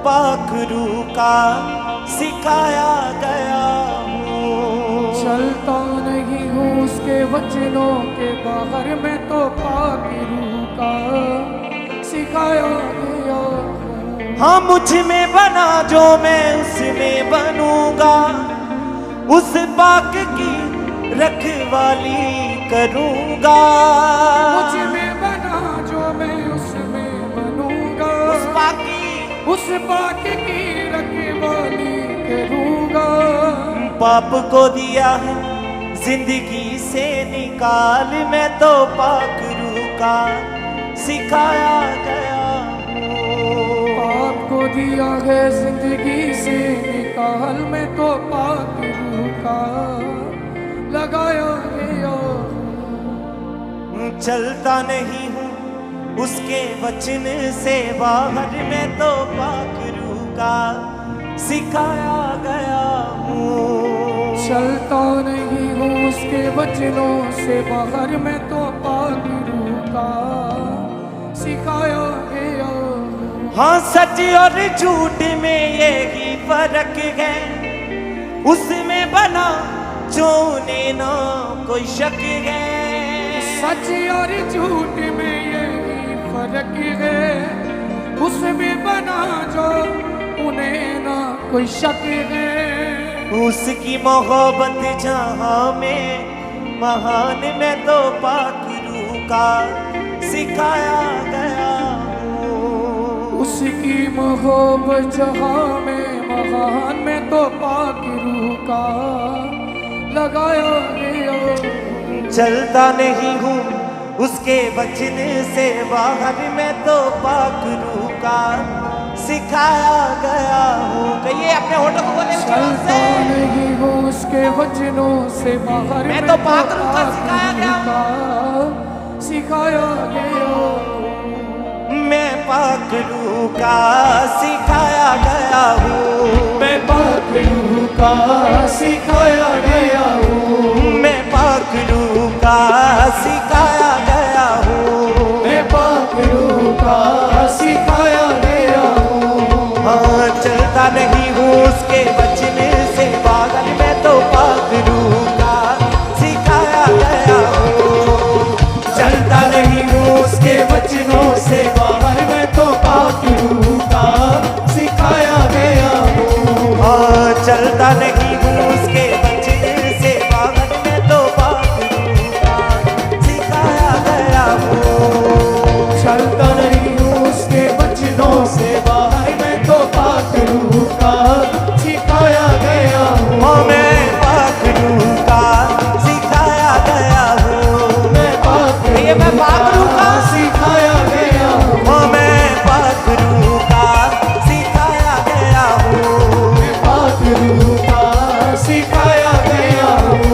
पाक रूह का सिखाया गया हूँ। चलता नहीं हूँ उसके वचनों के बाहर, मैं तो पाक रूह का सिखाया गया हूँ। हाँ मुझ में बना जो मैं उसमें बनूंगा, उस पाक की रखवाली करूंगा। मुझ में बना जो मैं उसमें बनूंगा, उस पाक की रखवाली करूंगा। पाप को दिया है जिंदगी से निकाल, मैं तो पाक रूह का सिखाया गया हूँ। पाप को दिया है जिंदगी से निकाल, मैं तो पाक रूह का लगाया गया हूँ। चलता नहीं हूँ उसके वचन से बाहर, मैं तो पाक रूह का सिखाया गया हूँ। चलता नहीं हूँ उसके वचनों से बाहर, मैं तो पाक रूह का सिखाया गया हूँ। हाँ सच और झूठ में यही फर्क है, उसमें बना जो उन्हें ना कोई शक है। सच और झूठ में यही फर्क है, उसमें बना जो उन्हें ना कोई शक है। उसकी मोहब्बत जहाँ में महान, मैं तो पाक रूह का सिखाया गया हूँ। उसकी मोहब्बत जहाँ में महान, मैं तो पाक रूह का लगाया गया। चलता नहीं हूँ उसके वचन से बाहर, मैं तो पाक रूह का सिखाया गया हूँ। कहिए अपने होठों को बोले। चलता नहीं हूँ उसके वचनों से बाहर, मैं तो पाक रूह का सिखाया गया। मैं पाक रूह का सिखाया गया हूँ। मैं पाक रूह का सिखाया गया हूँ। मैं पाक रूह का सिखाया गया हूँ। मैं पाक रूह का सिखाया गया हूँ। हाँ चलता नहीं हूँ उसके वचन से बाहर, मैं तो पाक रूह का सिखाया गया हूँ। चलता नहीं हूँ उसके वचनों से बाहर, मैं तो पाक रूह का सिखाया गया हूँ। हाँ चलता नहीं हूँ उसके वचन से बाहर, मैं तो पाक रूह का सिखाया गया हूँ। चलता नहीं हूँ उसके वचनों से बाहर, मैं तो पाक रूह का सिखाया गया हूँ। हाँ मैं पाक रूह का सिखाया गया हूँ। मैं पाक रूह का सिखाया गया हूँ। हाँ मैं पाक रूह का सिखाया गया हूँ। मैं पाक रूह का सिखाया गया हूँ।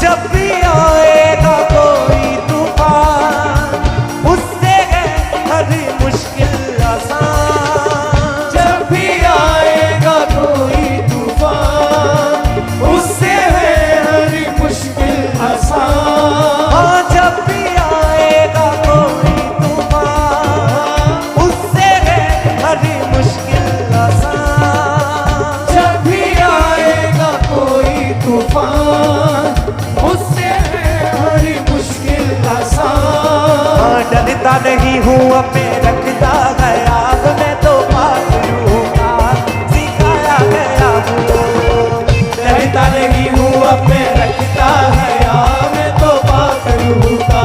जब भी आएगा कोई तूफान, उससे है हर मुश्किल आसान। जब भी आएगा कोई तूफान, उससे है हर मुश्किल आसान। हाँ जब भी आएगा कोई तूफान, उससे है हर मुश्किल आसान। जब भी आएगा कोई तूफान, उससे है हर मुश्किल आसान। हाँ डरता नहीं हूँ अब मैं रखता गया, मैं तो पाक रूह का सिखाया गया हूँ। डरता नहीं हूँ अब मैं रखता गया, मैं तो पाक रूह का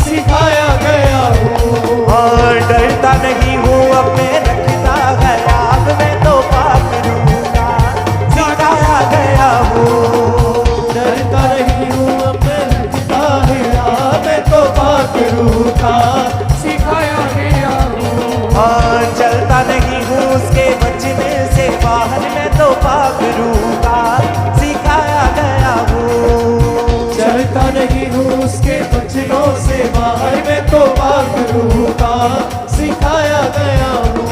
सिखाया गया हूँ। हाँ डरता नहीं हूँ अब मैं रखता गया, मैं तो पाक रूह का सिखाया गया हूँ। डरता नहीं हूँ अब मैं रखता गया, मैं तो पाक रूह का सिखाया गया हूँ। हाँ चलता नहीं हूँ उसके वचन से बाहर, मैं तो पाक रूह का सिखाया गया हूँ। चलता नहीं हूँ उसके वचनों से बाहर, मैं तो पाक रूह का सिखाया गया हूँ।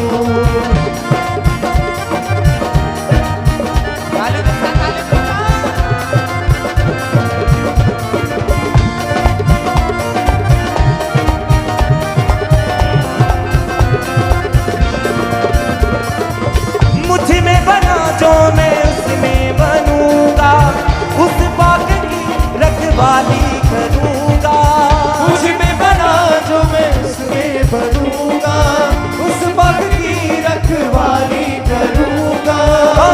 मुझ में बना जो मैं उसमें बनूंगा, उस बाग की रखवाली करूंगा। मुझ में बना जो मैं उसमें बनूंगा, उस बाग की रखवाली करूंगा।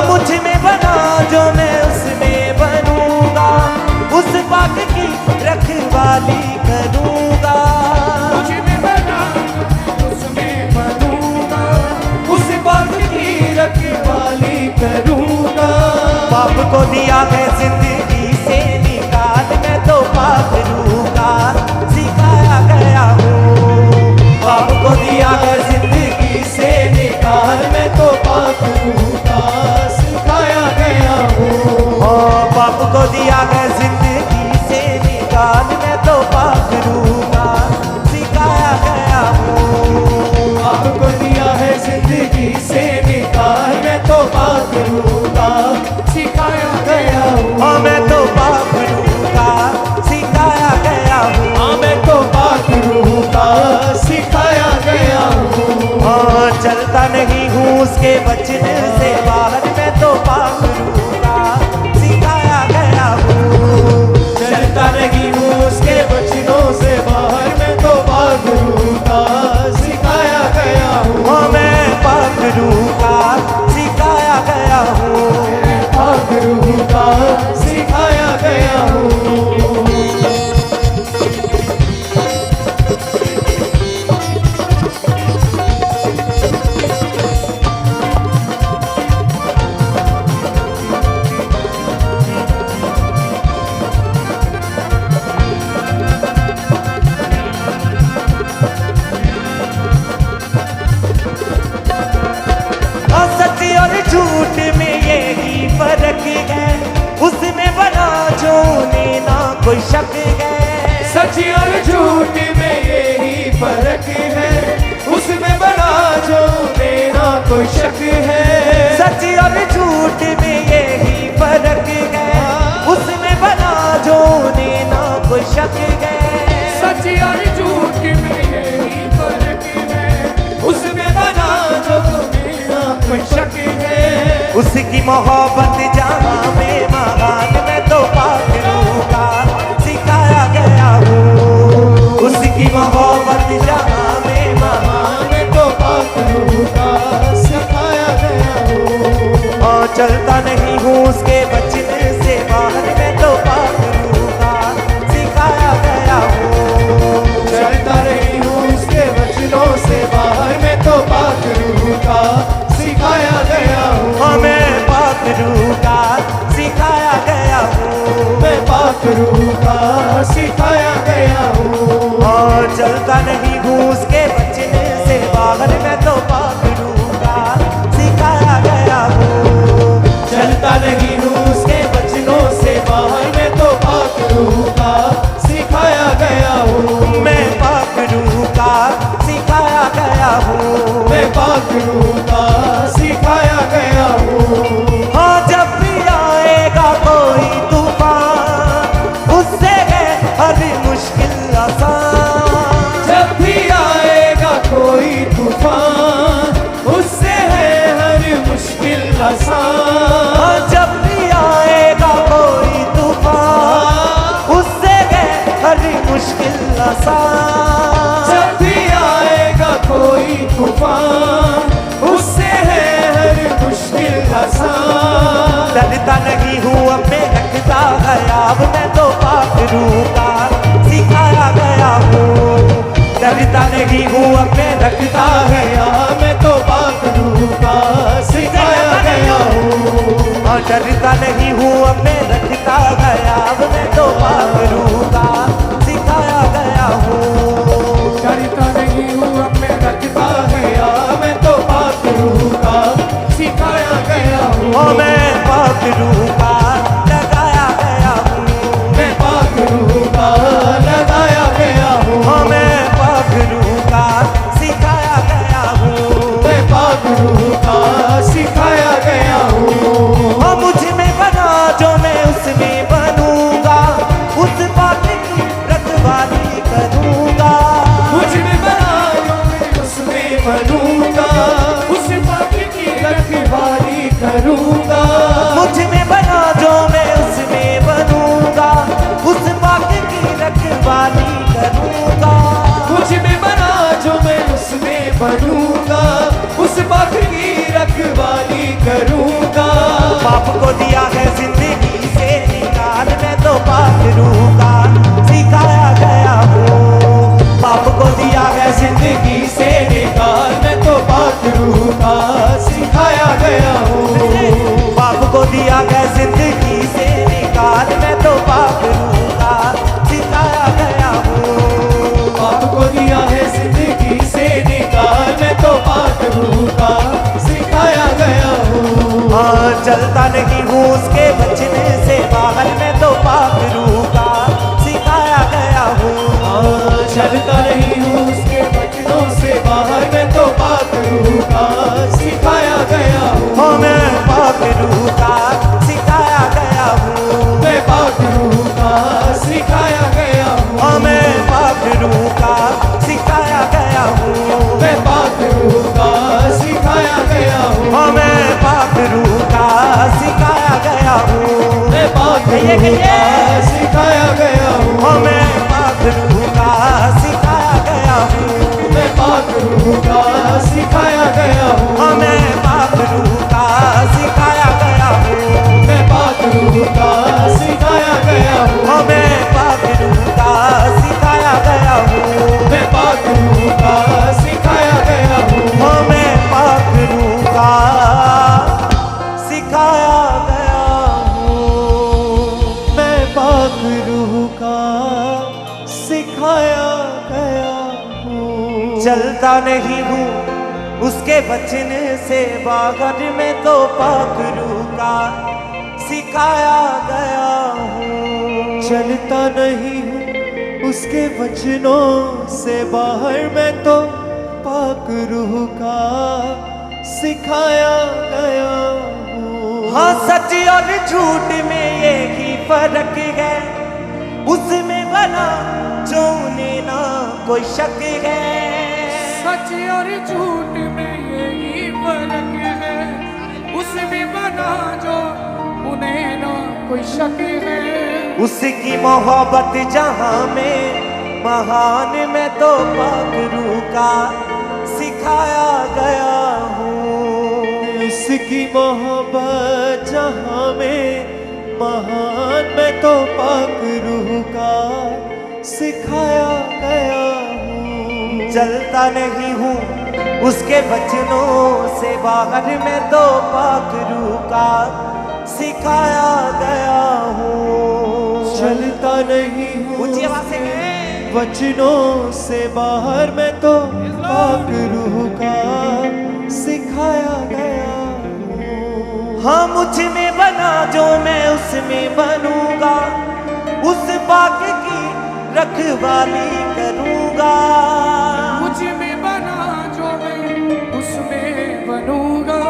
मुझ में बना जो मैं उसमें बनूंगा, उस बाग की रखवाली करूंगा। मुझ में बना उसमें बनूंगा, उस बाग की रखवाली करूंगा। पाप को दिया है जिंदगी से निकाल, मैं तो पाप रूका सिखाया गया हूँ। पाप को दिया है जिंदगी से निकाल, मैं तो पाप का सिखाया गया हूँ। पाप को दिया है जिंदगी से निकाल, मैं तो पाप रूका सिखाया गया हूँ। पाप को दिया है जिंदगी से निकाल, मैं तो पाप का सिखाया गया हूँ। मैं तो पाप रूका सिखाया गया हूँ। मैं तो पाप का सिखाया गया हूँ। चलता नहीं हूँ उसके वचन से बाहर, मैं तो पाप रूका सिखाया गया हूँ। चलता नहीं हूँ उसके वचनों से बाहर, मैं तो पाप का सिखाया गया हूँ। मैं पाप रूका सिखाया गया हूँ। पाप का सिखाया गया हूँ। सच और झूठ में यही फर्क है, उसमें बना जो ना कोई शक है। सच और झूठ में यही फर्क है, उसमें बना जो मेरा कोई शक है। सच और झूठ में यही फर्क है, उसमें बना जो ना कोई शक है। सच और झूठ में यही फर्क है, उसमें बना जो मेरा कोई शक है। उसकी मोहब्बत जहाँ में महान, मैं तो पाक रूका सिखाया गया हूँ। उसकी मोहब्बत जहाँ में महान, मैं तो पाप का सिखाया गया हूँ। चलता नहीं हूँ उसके वचन से बाहर, मैं तो पाक रूका सिखाया गया हूँ। चलता रही हूँ उसके वचनों से बाहर, मैं तो पाप का सिखाया गया हूँ। मैं पाक रूका सिखाया गया हूँ। मैं पाक का सिखाया गया हूँ। चलता नहीं हूँ उसके वचन से बाहर, मैं तो पाक रूका सिखाया गया हूँ। चलता नहीं हूँ उसके वचनों से बाहर, मैं तो पाक का सिखाया गया हूँ। मैं पाक रूका सिखाया गया हूँ। मैं पाक का सिखाया गया हूँ। जब भी आएगा कोई तूफान, उससे है हर मुश्किल आसान। जब भी आएगा कोई तूफान, उससे है हर मुश्किल आसान। जब भी आएगा कोई तूफान, उससे है हर मुश्किल आसान। जब भी आएगा कोई तूफान, उससे है हर मुश्किल आसान। डरता नहीं हूँ अब मैं रखता गया, अब मैं तो पाक रूका सिखाया गया हूँ। डरता नहीं हूँ अब मैं रखता गया, मैं तो पाक का सिखाया गया हूँ। डरता नहीं हूँ अब मैं रखता गया, अब मैं तो पाक रूका सिखाया गया हूँ। डरता नहीं हूँ अब मैं रखता गया, मैं तो पाक का सिखाया गया हूँ। मैं पाक रूका लगाया गया हूँ। मैं पाक का बनूंगा, उस पाक की रखवाली करूंगा। बाप को दिया है जिंदगी से निकाल, मैं तो पाक रूह का सिखाया गया हूँ। बाप को दिया है जिंदगी से निकाल, मैं तो पाक रूह का सिखाया गया हूँ। बाप को दिया है जिंदगी से निकाल, मैं तो पाक रूह का सिखाया गया हूँ। बाप को दिया है जिंदगी से निकाल, मैं तो पाक रूह का सिखाया गया हूँ। हाँ, चलता नहीं हूँ उसके बचने से बाहर, मैं तो पाक रूह का सिखाया गया हूँ। चलता नहीं हूँ उसके बचनों से बाहर, मैं तो पाक रूह का सिखाया गया हूँ। हाँ, मैं पाक रूह का सिखाया गया हूँ। मैं पाक रूह का सिखाया गया हूँ। हाँ, मैं पाक रूह का सिखाया गया हूँ। मैं पाक रूह का सिखाया गया हूँ। हाँ, मैं पाक रूह का सिखाया गया हूँ। मैं पाक रूह का सिखाया गया हूँ। हाँ, मैं पाक रूह का सिखाया गया हूँ। मैं पाक रूह का सिखाया गया हूँ। हाँ, मैं पाक रूह का सिखाया गया हूँ। मैं पाक रूह का सिखाया गया हूँ। हाँ, मैं पाक रूह का सिखाया गया हूँ। मैं पाक रूह का सिखाया गया हूँ। हाँ, मैं पाक रूह का सिखाया गया हूँ। मैं पाक रूह का सिखाया गया हूँ। चलता नहीं हूँ उसके वचन से बाहर, मैं तो पाक रूह का सिखाया गया हूँ। चलता नहीं हूँ उसके वचनों से बाहर, मैं तो पाक रूह का सिखाया गया हूँ। हाँ, सच और झूठ में यही फर्क है, उसमें बना जो उन्हें ना कोई शक है। सच और झूठ में यही फर्क है, उसमें बना जो उन्हें ना कोई शक है। उसकी मोहब्बत जहाँ में महान, मैं तो पाक रूह का सिखाया गया हूँ। इसकी मोहब्बत जहाँ में महान, मैं तो पाक रूह का सिखाया गया हूँ। चलता नहीं हूँ उसके वचनों से बाहर, मैं तो पाक रूह का सिखाया गया हूँ। चलता नहीं हूँ ऊंची आवाज से उसके कहें। वचनों से बाहर, मैं तो पाक रूह का सिखाया गया हूँ। हाँ, मुझ में बना जो मैं उसमें बनूंगा, उस पाक की रखवाली करूंगा। मुझ में बना जो मैं उसमें बनूंगा,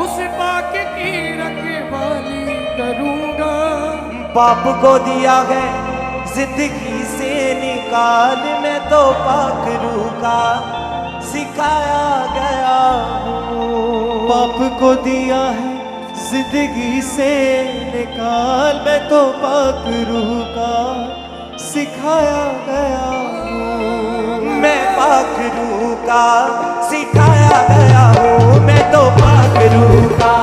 उस पाक की रखवाली करूंगा। बाप को दिया है जिंदगी से निकाल, मैं तो पाक रूह का सिखाया गया हूँ। बाप को दिया है जिंदगी से निकाल, मैं तो पाक रूह का सिखाया गया हूँ। मैं पाक रूह का सिखाया गया हूँ। मैं तो पाक रूह का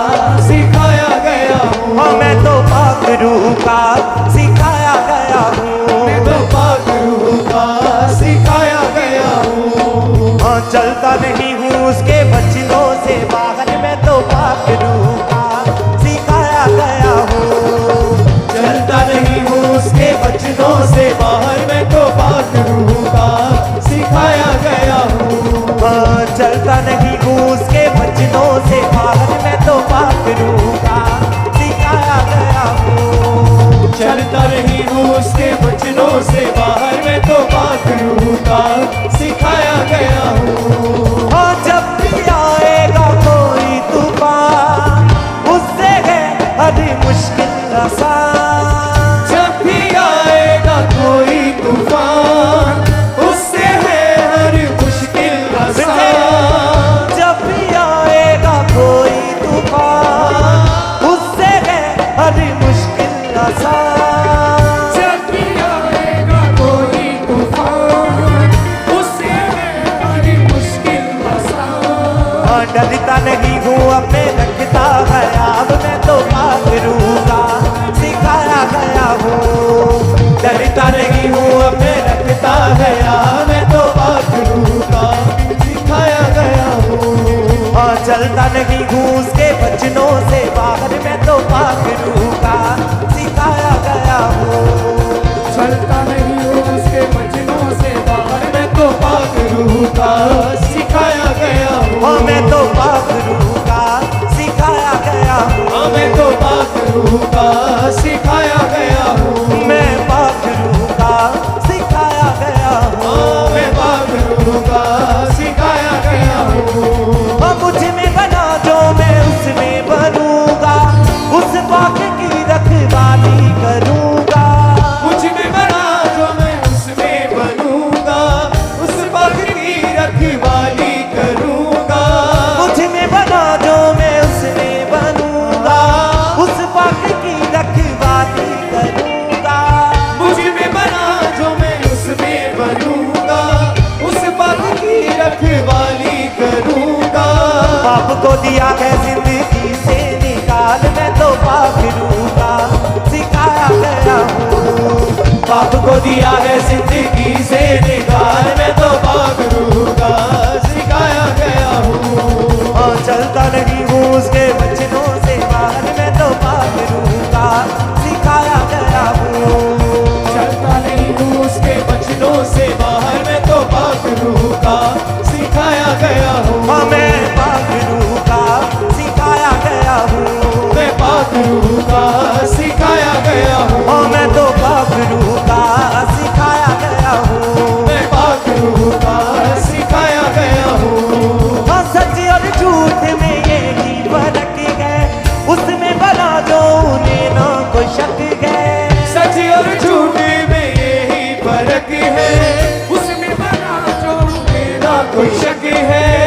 सिखाया गया हूँ। हाँ, मैं तो पाक रूह का सिखाया गया हूँ। मैं तो पाक रूह का सिखाया गया हूँ। हाँ, चलता नहीं हूँ उसके वचनों से बाहर, मैं तो पाक रूह का सिखाया गया हूँ। चलता नहीं हूँ उसके वचनों से बाहर, मैं तो पाक रूह का सिखाया गया हूँ। हाँ, चलता नहीं हूँ उसके वचनों से बाहर, मैं तो पाक रूह का सिखाया गया हूँ। चलता नहीं हूँ उसके वचनों से बाहर, मैं तो पाक रूह का सिखाया गया हूँ। हाँ, जब भी आएगा कोई तूफान, उससे है हर मुश्किल आसान। जब भी आएगा कोई सिखाया गया हूँ। हाँ मैं तो पाखरू का सिखाया गया हूँ। हाँ मैं तो पाखरू का सिखाया गया हूँ। मैं पाखरू का सिखाया गया हूँ। हाँ मैं पाखरू का सिखाया गया हूँ। हाँ मुझ में बना जो मैं उसमें बनूंगा, उस पाक की रखवाली करूंगा। मुझ में बना जो मैं उसमें बनूंगा, उस पाक की रखवाली करूंगा। मुझ में बना जो मैं उसमें बनूंगा, उस पाक की रखवाली करूंगा। मुझ में बना जो मैं उसमें बनूंगा, उस पाक की रखवाली करूंगा। पाप को दिया है जिंदगी से निकाल, मैं तो पाखरू का सिखाया गया हूँ। पाप को दिया है जिंदगी से निकाल, मैं तो पाखरू का सिखाया गया हूँ। हाँ चलता नहीं हूँ उसके बचनों से बाहर, मैं तो पाखरू का सिखाया गया हूँ। चलता नहीं हूँ उसके बचनों से बाहर, मैं तो पाखरू का सिखाया गया हूँ। हाँ मैं पाखरू का सिखाया गया हूँ। मैं पाखरू का सिखाया गया हूँ। हाँ मैं तो पाखरू का सिखाया गया हूँ। मैं पाखरू का सिखाया गया हूँ। हाँ सच और झूठ में यही फर्क है, उसमें बना जो उन्हें ना कोई शक है। सच और झूठ में यही फर्क है, उसमें बना जो ना कोई शक है।